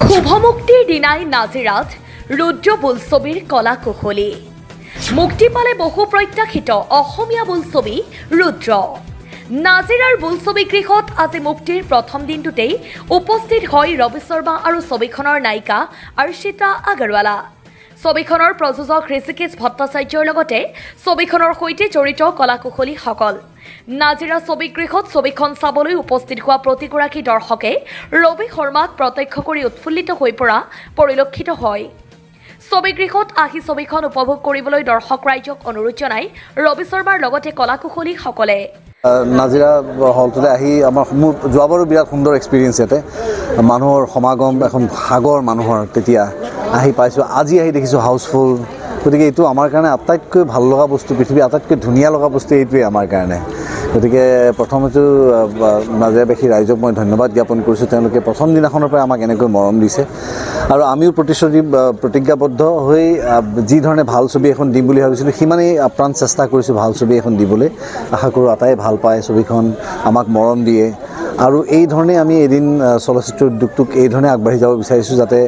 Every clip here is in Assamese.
শুভমুক্তিৰ দিনাই নাজিৰাত ৰুদ্ৰ বোলছবিৰ কলা কুশলী মুক্তি পালে বহু প্ৰত্যাশিত অসমীয়া বোলছবি ৰুদ্ৰ নাজিৰাৰ বোলছবি গৃহত আজি মুক্তিৰ প্ৰথম দিনটোতেই উপস্থিত হয় ৰবি শৰ্মা আৰু ছবিখনৰ নায়িকা অৰ্চিতা আগৰৱালা ছবিখনৰ প্ৰযোজক ঋষিকেশ ভট্টাচাৰ্যৰ লগতে ছবিখনৰ সৈতে জড়িত কলা কুশলীসকল নাজিৰা ছবি গৃহত ছবিখন চাবলৈ উপস্থিত হোৱা প্ৰতিগৰাকী দৰ্শকে ৰবি শৰ্মাক প্ৰত্যক্ষ কৰি উৎফুল্লিত হৈ পৰা পৰিলক্ষিত হয় ছবি গৃহত আহি ছবিখন উপভোগ কৰিবলৈ দৰ্শক ৰাইজক অনুৰোধ জনাই ৰবি শৰ্মাৰ লগতে কলা কুশলীসকলে নাজিৰা হলটোলৈ আহি আমাৰ যোৱাবাৰো বিৰাট সুন্দৰ এক্সপিৰিয়েঞ্চ ইয়াতে মানুহৰ সমাগম এখন সাগৰ মানুহৰ তেতিয়া আহি পাইছোঁ আজি আহি দেখিছোঁ হাউচফুল গতিকে এইটো আমাৰ কাৰণে আটাইতকৈ ভাল লগা বস্তু পৃথিৱীৰ আটাইতকৈ ধুনীয়া লগা বস্তু এইটোৱে আমাৰ কাৰণে গতিকে প্ৰথমতে নাজিৰাবাসী ৰাইজক মই ধন্যবাদ জ্ঞাপন কৰিছোঁ তেওঁলোকে প্ৰথম দিনাখনৰ পৰা আমাক এনেকৈ মৰম দিছে আৰু আমিও প্ৰতিজ্ঞাবদ্ধ হৈ যি ধৰণে ভাল ছবি এখন দিম বুলি ভাবিছিলোঁ সিমানেই আপ্ৰাণ চেষ্টা কৰিছোঁ ভাল ছবি এখন দিবলৈ আশা কৰোঁ আটাই ভাল পায় ছবিখন আমাক মৰম দিয়ে আৰু এই ধৰণে আমি এদিন চলচ্চিত্ৰ উদ্যোগটোক এই ধৰণে আগবাঢ়ি যাব বিচাৰিছোঁ যাতে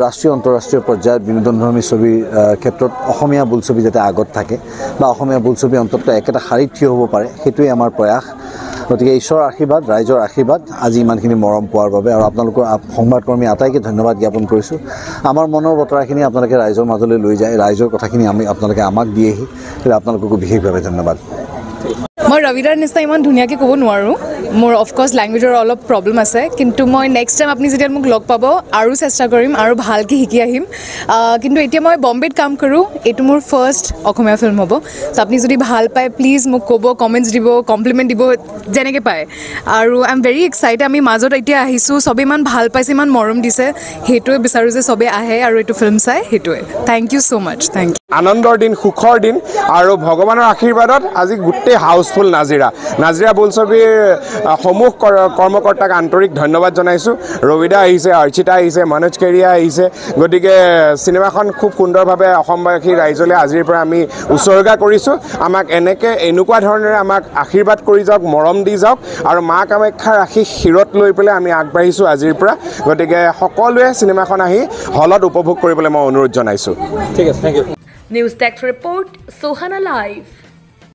ৰাষ্ট্ৰীয় আন্তঃৰাষ্ট্ৰীয় পৰ্যায়ত বিনোদনধৰ্মী ছবিৰ ক্ষেত্ৰত অসমীয়া বোলছবি যাতে আগত থাকে বা অসমীয়া বোলছবি অন্ততঃ একেটা শাৰীত থিয় হ'ব পাৰে সেইটোৱে আমাৰ প্ৰয়াস গতিকে ঈশ্বৰৰ আশীৰ্বাদ ৰাইজৰ আশীৰ্বাদ আজি ইমানখিনি মৰম পোৱাৰ বাবে আৰু আপোনালোকৰ সংবাদকৰ্মী আটাইকে ধন্যবাদ জ্ঞাপন কৰিছোঁ আমাৰ মনৰ বতৰাখিনি আপোনালোকে ৰাইজৰ মাজলৈ লৈ যায় ৰাইজৰ কথাখিনি আপোনালোকে আমাক দিয়েহি আপোনালোককো বিশেষভাৱে ধন্যবাদ মই ৰবিদাৰ নিচিনা ইমান ধুনীয়াকৈ ক'ব নোৱাৰোঁ মোৰ অফক'ৰ্ছ লেংগুৱেজৰ অলপ প্ৰব্লেম আছে কিন্তু মই নেক্সট টাইম আপুনি যেতিয়া মোক লগ পাব আৰু চেষ্টা কৰিম আৰু ভালকৈ শিকি আহিম কিন্তু এতিয়া মই বম্বেত কাম কৰোঁ এইটো মোৰ ফাৰ্ষ্ট অসমীয়া ফিল্ম হ'ব চ' আপুনি যদি ভাল পায় প্লিজ মোক ক'ব কমেণ্টছ দিব কমপ্লিমেণ্ট দিব যেনেকৈ পায় আৰু আই এম ভেৰি এক্সাইটেড আমি মাজত এতিয়া আহিছোঁ চবেই ইমান ভাল পাইছে ইমান মৰম দিছে সেইটোৱে বিচাৰোঁ যে চবেই আহে আৰু এইটো ফিল্ম চাই সেইটোৱে thank you so' much thank you আনন্দৰ দিন সুখৰ দিন আৰু ভগৱানৰ আশীৰ্বাদত আজি গোটেই হাউচফুল নাজিৰা বোলছবিৰ সমূহ কৰ্মকৰ্তাক আন্তৰিক ধন্যবাদ জনাইছোঁ ৰবিদা আহিছে অৰ্চিতা আহিছে মনোজ কেৰিয়া আহিছে গতিকে চিনেমাখন খুব সুন্দৰভাৱে অসমবাসী ৰাইজলৈ আজিৰ পৰা আমি উচৰ্গা কৰিছোঁ আমাক এনেকুৱা ধৰণেৰে আমাক আশীৰ্বাদ কৰি যাওক মৰম দি যাওক আৰু মা কামাখ্যাৰ আশীষ শিৰত লৈ পেলাই আমি আগবাঢ়িছোঁ আজিৰ পৰা গতিকে সকলোৱে চিনেমাখন আহি হলত উপভোগ কৰিবলৈ মই অনুৰোধ জনাইছোঁ ঠিক আছে thank you news desk report Sohana live